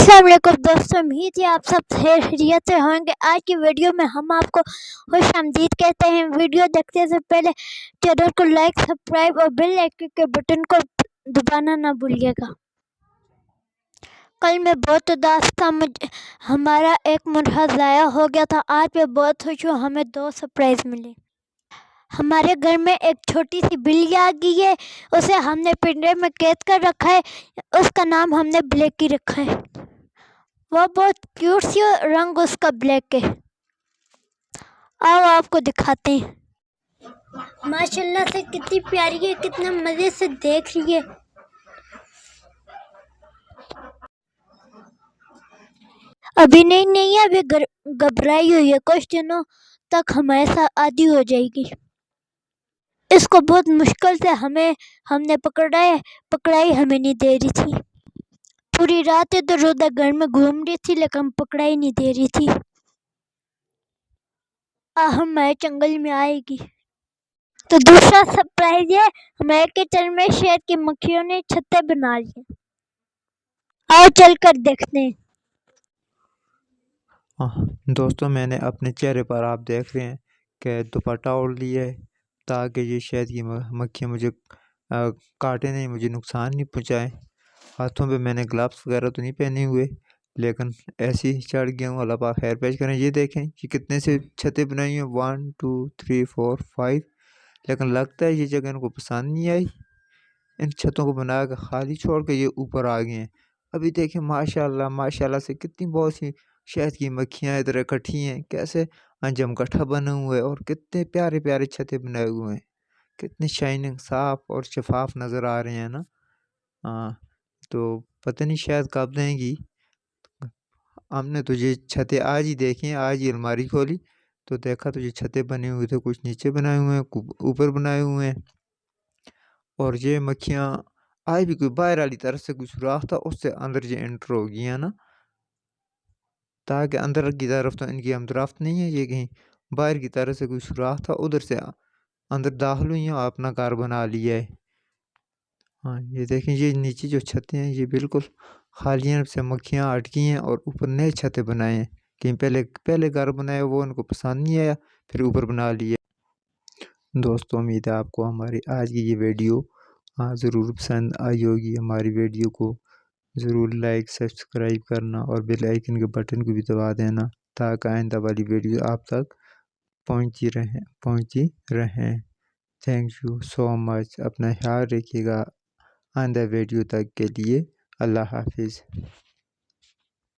अस्सलाम वालेकुम दोस्तों, उम्मीद है आप सब खैरियत से होंगे। आज की वीडियो में हम आपको खुश आमदीद कहते हैं। वीडियो देखने से पहले चैनल को लाइक, सब्सक्राइब और बेल आइकन के बटन को दबाना ना भूलिएगा। कल मैं बहुत उदास था, हमारा एक मुर्गा ज़ाया हो गया था। आज मैं बहुत खुश हूँ, हमें 2 सरप्राइज मिले। हमारे घर में एक छोटी सी बिल्ली आ गई है, उसे हमने पिंजरे में कैद कर रखा है। उसका नाम हमने ब्लैकी रखा है। वो बहुत क्यूट सी और रंग उसका ब्लैक है। आओ आपको दिखाते हैं। माशाल्लाह से कितनी प्यारी है, कितना मजे से देख रही है। अभी नहीं है, अभी घबराई हुई है। कुछ दिनों तक हमारे साथ आदी हो जाएगी। इसको बहुत मुश्किल से हमने पकड़ाई हमें नहीं दे रही थी। पूरी रात इधर उधर घर में घूम रही थी, लेकिन पकड़ाई नहीं दे रही थी। हमारे जंगल में आएगी। तो दूसरा सरप्राइज है, हमारे किचन में शहद की मक्खियों ने छत्ते बना ली। आओ चलकर देखते हैं। दोस्तों, मैंने अपने चेहरे पर, आप देख रहे हैं कि दुपट्टा ओढ़ लिया है ताकि ये शहद की मक्खियाँ मुझे काटे नहीं, मुझे नुकसान नहीं पहुँचाए। हाथों पे मैंने ग्लव्स वगैरह तो नहीं पहने हुए, लेकिन ऐसे ही चढ़ गया हूँ। अल्लाह पाक खैर पेश करें। ये देखें कि कितने से छतें बनाई हैं, 1 2 3 4 5। लेकिन लगता है ये जगह इनको पसंद नहीं आई। इन छतों को बना कर खाली छोड़ के ये ऊपर आ गए हैं। अभी देखें, माशाल्लाह माशाल्लाह से कितनी बहुत सी शहद की मक्खियाँ इधर इकट्ठी हैं। कैसे जमगट्ठा बना हुआ है और कितने प्यारे प्यारे छतें बनाए हुए हैं। कितनी शाइनिंग, साफ और शफाफ नज़र आ रहे हैं ना। हाँ, तो पता नहीं शायद कब देंगी। हमने तो ये छतें आज ही देखी हैं, आज ही अलमारी खोली तो देखा तो ये छतें बने हुए थे। कुछ नीचे बनाए हुए हैं, कुछ ऊपर बनाए हुए हैं। और ये मक्खियाँ आज भी कोई बाहर वाली तरफ से कोई सुराख था, उससे अंदर ये एंटर हो गई है ना, ताकि अंदर की तरफ तो इनकी हमदराफ्त नहीं है। ये कहीं बाहर की तरफ से कोई सुराख था, उधर से अंदर दाखिल हुई हैं और अपना घर बना लिया है। हाँ, ये देखें, ये नीचे जो छतें हैं ये बिल्कुल खाली हैं, से मक्खियाँ अटकी हैं और ऊपर नए छतें बनाए हैं। कहीं पहले पहले घर बनाया वो उनको पसंद नहीं आया, फिर ऊपर बना लिया। दोस्तों, उम्मीद है आपको हमारी आज की ये वीडियो ज़रूर पसंद आई होगी। हमारी वीडियो को ज़रूर लाइक, सब्सक्राइब करना और बेल आइकन के बटन को भी दबा देना, ताकि आइंदा वाली वीडियो आप तक पहुँची रहें। Thank you so much. अपना ख्याल रखिएगा। आइंदा वीडियो तक के लिए अल्लाह हाफिज़।